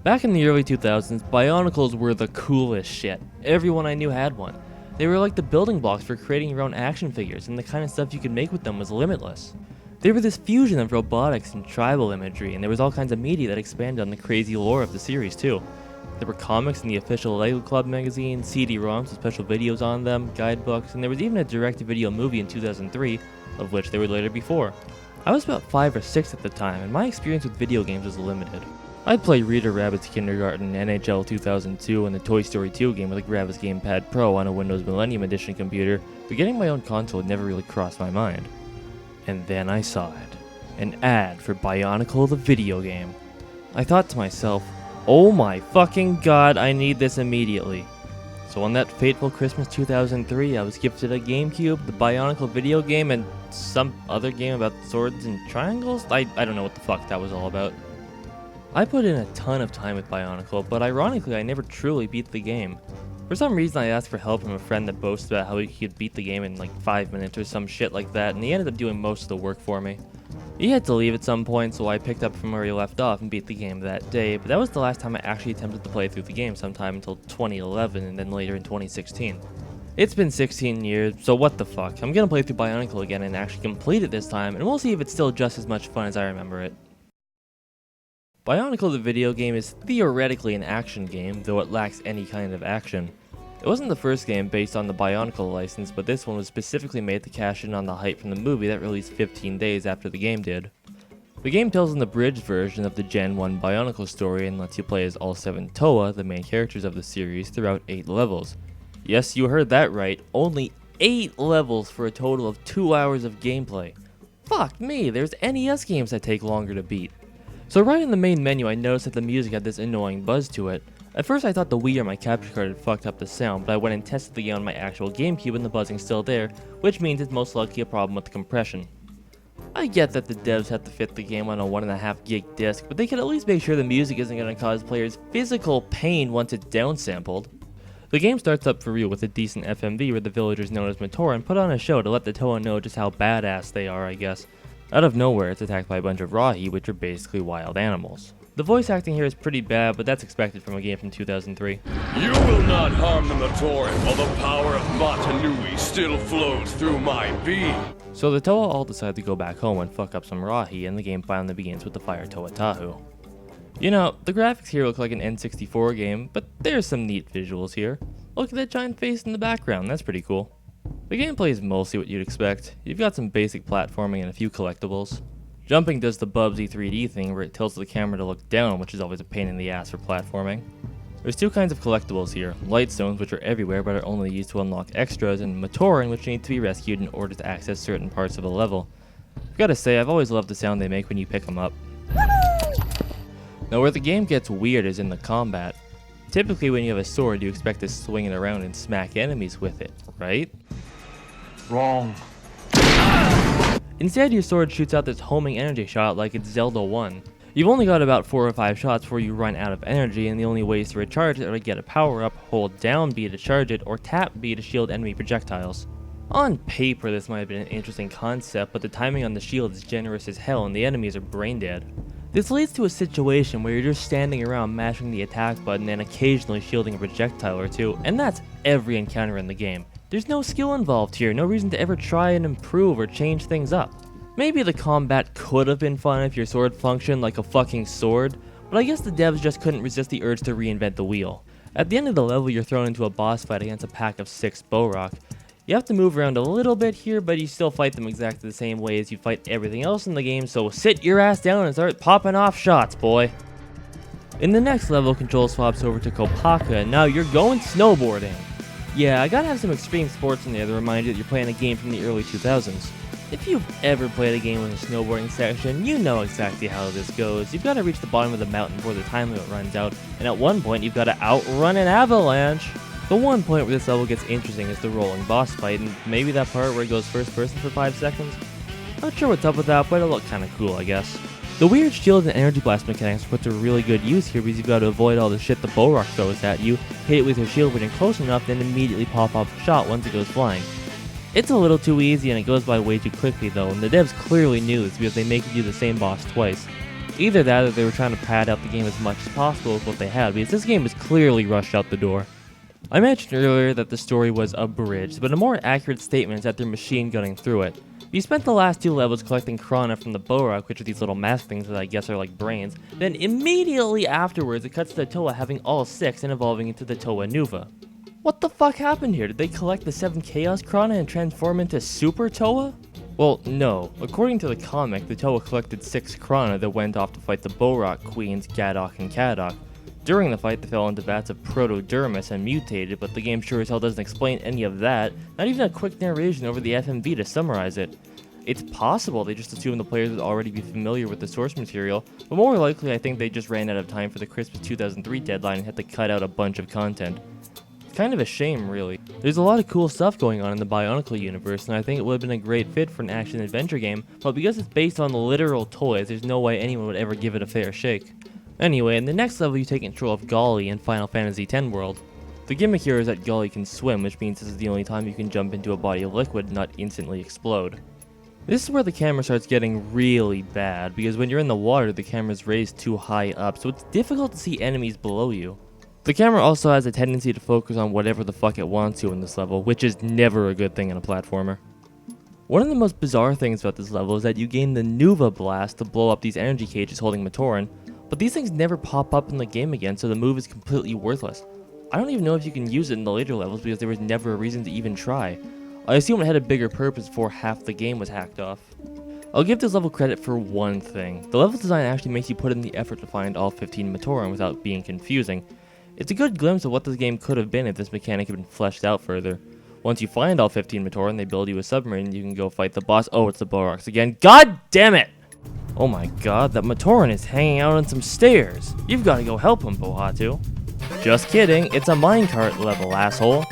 Back in the early 2000s, Bionicles were the coolest shit. Everyone I knew had one. They were like the building blocks for creating your own action figures, and the kind of stuff you could make with them was limitless. They were this fusion of robotics and tribal imagery, and there was all kinds of media that expanded on the crazy lore of the series too. There were comics in the official LEGO Club magazine, CD-ROMs with special videos on them, guidebooks, and there was even a direct-to-video movie in 2003, of which there would later be 4. I was about 5 or 6 at the time, and my experience with video games was limited. I'd play Rita Rabbit's Kindergarten, NHL 2002, and the Toy Story 2 game with a Gravis Gamepad Pro on a Windows Millennium Edition computer, but getting my own console had never really crossed my mind. And then I saw it. An ad for Bionicle the video game. I thought to myself, oh my fucking god, I need this immediately. So on that fateful Christmas 2003, I was gifted a GameCube, the Bionicle video game, and some other game about swords and triangles? I don't know what the fuck that was all about. I put in a ton of time with Bionicle, but ironically I never truly beat the game. For some reason I asked for help from a friend that boasted about how he could beat the game in like 5 minutes or some shit like that, and he ended up doing most of the work for me. He had to leave at some point, so I picked up from where he left off and beat the game that day, but that was the last time I actually attempted to play through the game sometime until 2011 and then later in 2016. It's been 16 years, so what the fuck, I'm gonna play through Bionicle again and actually complete it this time, and we'll see if it's still just as much fun as I remember it. Bionicle the video game is theoretically an action game, though it lacks any kind of action. It wasn't the first game based on the Bionicle license, but this one was specifically made to cash in on the hype from the movie that released 15 days after the game did. The game tells an abridged version of the Gen 1 Bionicle story and lets you play as all 7 Toa, the main characters of the series, throughout 8 levels. Yes, you heard that right, only 8 levels for a total of 2 hours of gameplay. Fuck me, there's NES games that take longer to beat. So right in the main menu I noticed that the music had this annoying buzz to it. At first I thought the Wii or my capture card had fucked up the sound, but I went and tested the game on my actual GameCube and the buzzing's still there, which means it's most likely a problem with the compression. I get that the devs have to fit the game on a 1.5 gig disc, but they can at least make sure the music isn't going to cause players physical pain once it's downsampled. The game starts up for real with a decent FMV where the villagers known as Matoran put on a show to let the Toa know just how badass they are, I guess. Out of nowhere, it's attacked by a bunch of Rahi, which are basically wild animals. The voice acting here is pretty bad, but that's expected from a game from 2003. You will not harm the Matoran while the power of Matanui still flows through my being. So the Toa all decide to go back home and fuck up some Rahi, and the game finally begins with the Fire Toa Tahu. You know, the graphics here look like an N64 game, but there's some neat visuals here. Look at that giant face in the background, that's pretty cool. The gameplay is mostly what you'd expect. You've got some basic platforming and a few collectibles. Jumping does the Bubsy 3D thing where it tilts the camera to look down, which is always a pain in the ass for platforming. There's 2 kinds of collectibles here, light stones which are everywhere but are only used to unlock extras, and Matoran which need to be rescued in order to access certain parts of a level. I've gotta say, I've always loved the sound they make when you pick them up. Now where the game gets weird is in the combat. Typically when you have a sword you expect to swing it around and smack enemies with it, right? Wrong. Instead, your sword shoots out this homing energy shot like it's Zelda 1. You've only got about 4 or 5 shots before you run out of energy, and the only ways to recharge it are to get a power up, hold down B to charge it, or tap B to shield enemy projectiles. On paper this might have been an interesting concept, but the timing on the shield is generous as hell and the enemies are brain dead. This leads to a situation where you're just standing around mashing the attack button and occasionally shielding a projectile or 2, and that's every encounter in the game. There's no skill involved here, no reason to ever try and improve or change things up. Maybe the combat could have been fun if your sword functioned like a fucking sword, but I guess the devs just couldn't resist the urge to reinvent the wheel. At the end of the level you're thrown into a boss fight against a pack of 6 Bohrok. You have to move around a little bit here, but you still fight them exactly the same way as you fight everything else in the game, so sit your ass down and start popping off shots, boy. In the next level, control swaps over to Kopaka, and now you're going snowboarding. Yeah, I gotta have some extreme sports in there to remind you that you're playing a game from the early 2000s. If you've ever played a game with a snowboarding section, you know exactly how this goes. You've got to reach the bottom of the mountain before the time limit runs out, and at one point you've got to outrun an avalanche. The one point where this level gets interesting is the rolling boss fight, and maybe that part where it goes first person for 5 seconds. Not sure what's up with that, but it'll look kinda cool, I guess. The weird shield and energy blast mechanics are put to really good use here because you've got to avoid all the shit the Bohrok throws at you, hit it with your shield when you're close enough, then immediately pop off a shot once it goes flying. It's a little too easy and it goes by way too quickly though, and the devs clearly knew this because they make you do the same boss twice. Either that or they were trying to pad out the game as much as possible with what they had, because this game is clearly rushed out the door. I mentioned earlier that the story was abridged, but a more accurate statement is that they're machine gunning through it. You spent the last 2 levels collecting Krana from the Borak, which are these little mask things that I guess are like brains, then immediately afterwards it cuts to Toa having all 6 and evolving into the Toa Nuva. What the fuck happened here? Did they collect the 7 Chaos Krana and transform into Super Toa? Well, no. According to the comic, the Toa collected 6 Krana that went off to fight the Borak Queens, Gadok and Kadok. During the fight, they fell into vats of Protodermis and mutated, but the game sure as hell doesn't explain any of that, not even a quick narration over the FMV to summarize it. It's possible they just assumed the players would already be familiar with the source material, but more likely I think they just ran out of time for the Christmas 2003 deadline and had to cut out a bunch of content. It's kind of a shame, really. There's a lot of cool stuff going on in the Bionicle universe, and I think it would have been a great fit for an action-adventure game, but because it's based on literal toys, there's no way anyone would ever give it a fair shake. Anyway, in the next level you take control of Golly in Final Fantasy X World. The gimmick here is that Golly can swim, which means this is the only time you can jump into a body of liquid and not instantly explode. This is where the camera starts getting really bad, because when you're in the water the camera's raised too high up, so it's difficult to see enemies below you. The camera also has a tendency to focus on whatever the fuck it wants to in this level, which is never a good thing in a platformer. One of the most bizarre things about this level is that you gain the Nuva Blast to blow up these energy cages holding Matoran, but these things never pop up in the game again, so the move is completely worthless. I don't even know if you can use it in the later levels because there was never a reason to even try. I assume it had a bigger purpose before half the game was hacked off. I'll give this level credit for one thing. The level design actually makes you put in the effort to find all 15 Matoran without being confusing. It's a good glimpse of what this game could have been if this mechanic had been fleshed out further. Once you find all 15 Matoran, they build you a submarine and you can go fight the boss. Oh, it's the Boraks again. God damn it! Oh my god, that Matoran is hanging out on some stairs. You've got to go help him, Bohatu. Just kidding, it's a minecart level, asshole.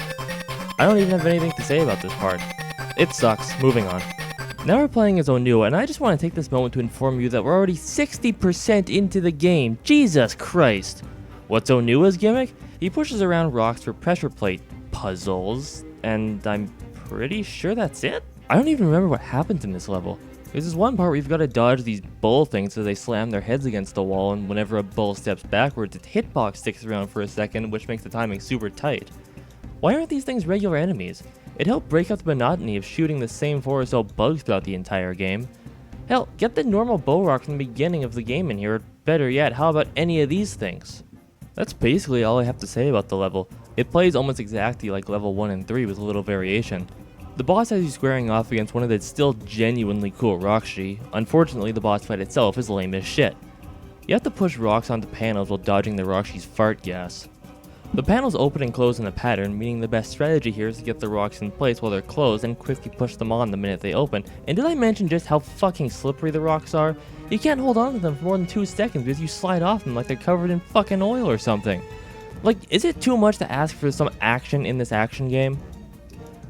I don't even have anything to say about this part. It sucks. Moving on. Now we're playing as Onua, and I just want to take this moment to inform you that we're already 60% into the game. Jesus Christ. What's Onua's gimmick? He pushes around rocks for pressure plate puzzles, and I'm pretty sure that's it? I don't even remember what happens in this level. There's this one part where you've got to dodge these bull things as they slam their heads against the wall, and whenever a bull steps backwards, its hitbox sticks around for a second, which makes the timing super tight. Why aren't these things regular enemies? It helped break up the monotony of shooting the same 4 or so bugs throughout the entire game. Hell, get the normal Borak from the beginning of the game in here, or better yet, how about any of these things? That's basically all I have to say about the level. It plays almost exactly like level 1 and 3 with a little variation. The boss has you squaring off against one of the still genuinely cool Rakshi. Unfortunately, the boss fight itself is lame as shit. You have to push rocks onto panels while dodging the Rakshi's fart gas. The panels open and close in a pattern, meaning the best strategy here is to get the rocks in place while they're closed and quickly push them on the minute they open. And did I mention just how fucking slippery the rocks are? You can't hold on to them for more than 2 seconds because you slide off them like they're covered in fucking oil or something. Like, is it too much to ask for some action in this action game?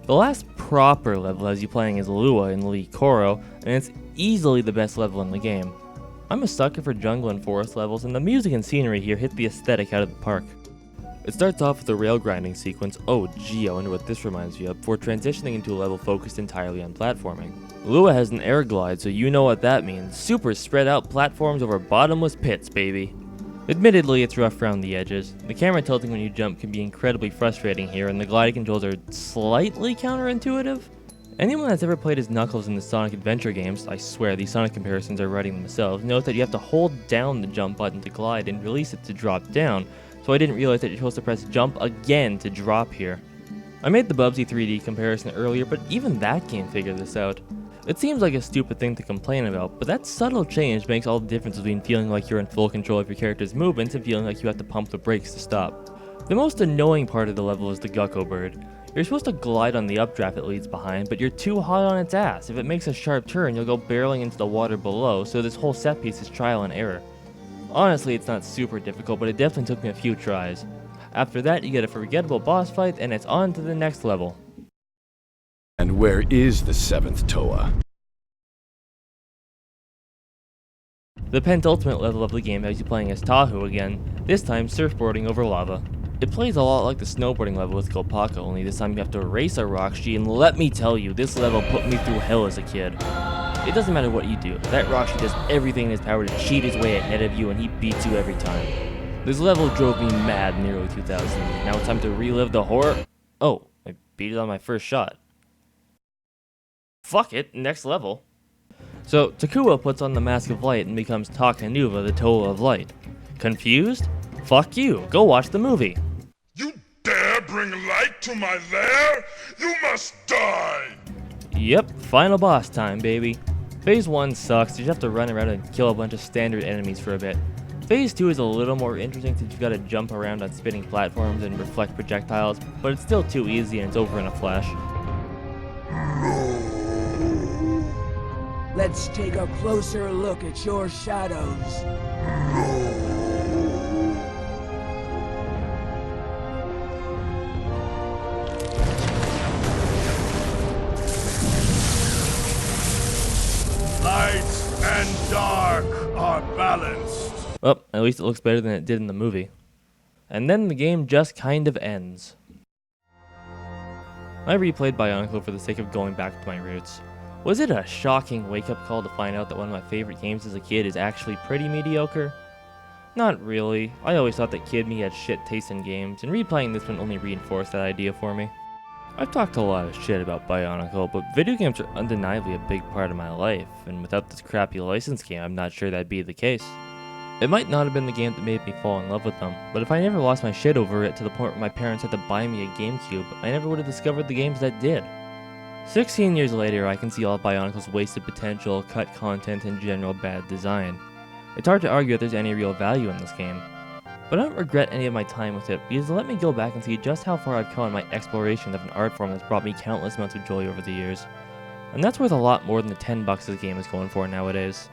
The last proper level has you playing as Lua in Lee Koro, and it's easily the best level in the game. I'm a sucker for jungle and forest levels, and the music and scenery here hit the aesthetic out of the park. It starts off with a rail grinding sequence. Oh gee, I wonder what this reminds me of, before transitioning into a level focused entirely on platforming. Lua has an air glide, so you know what that means. Super spread out platforms over bottomless pits, baby. Admittedly, it's rough around the edges. The camera tilting when you jump can be incredibly frustrating here, and the gliding controls are slightly counterintuitive. Anyone that's ever played as Knuckles in the Sonic Adventure games, I swear these Sonic comparisons are writing themselves, note that you have to hold down the jump button to glide and release it to drop down, so I didn't realize that you're supposed to press jump again to drop here. I made the Bubsy 3D comparison earlier, but even that can't figure this out. It seems like a stupid thing to complain about, but that subtle change makes all the difference between feeling like you're in full control of your character's movements and feeling like you have to pump the brakes to stop. The most annoying part of the level is the Gecko Bird. You're supposed to glide on the updraft it leaves behind, but you're too hot on its ass. If it makes a sharp turn, you'll go barreling into the water below, so this whole set piece is trial and error. Honestly, it's not super difficult, but it definitely took me a few tries. After that, you get a forgettable boss fight, and it's on to the next level. And where is the 7th Toa? The penultimate level of the game has you playing as Tahu again, this time surfboarding over lava. It plays a lot like the snowboarding level with Kolpaka, only this time you have to race a Rakshi, and let me tell you, this level put me through hell as a kid. It doesn't matter what you do, that Roshi does everything in his power to cheat his way ahead of you and he beats you every time. This level drove me mad in the early 2000s. Now it's time to relive the horror. Oh, I beat it on my first shot. Fuck it, next level. So, Takua puts on the Mask of Light and becomes Takanuva, the Toa of Light. Confused? Fuck you, go watch the movie. You dare bring light to my lair? You must die! Yep, final boss time, baby. Phase 1 sucks, you just have to run around and kill a bunch of standard enemies for a bit. Phase 2 is a little more interesting since you've got to jump around on spinning platforms and reflect projectiles, but it's still too easy and it's over in a flash. Let's take a closer look at your shadows. Light and dark are balanced. Well, at least it looks better than it did in the movie. And then the game just kind of ends. I replayed Bionicle for the sake of going back to my roots. Was it a shocking wake-up call to find out that one of my favorite games as a kid is actually pretty mediocre? Not really. I always thought that kid me had shit taste in games, and replaying this one only reinforced that idea for me. I've talked a lot of shit about Bionicle, but video games are undeniably a big part of my life, and without this crappy license game, I'm not sure that'd be the case. It might not have been the game that made me fall in love with them, but if I never lost my shit over it to the point where my parents had to buy me a GameCube, I never would have discovered the games that did. 16 years later, I can see all of Bionicle's wasted potential, cut content, and general bad design. It's hard to argue that there's any real value in this game. But I don't regret any of my time with it, because it let me go back and see just how far I've come in my exploration of an art form that's brought me countless amounts of joy over the years. And that's worth a lot more than the $10 this game is going for nowadays.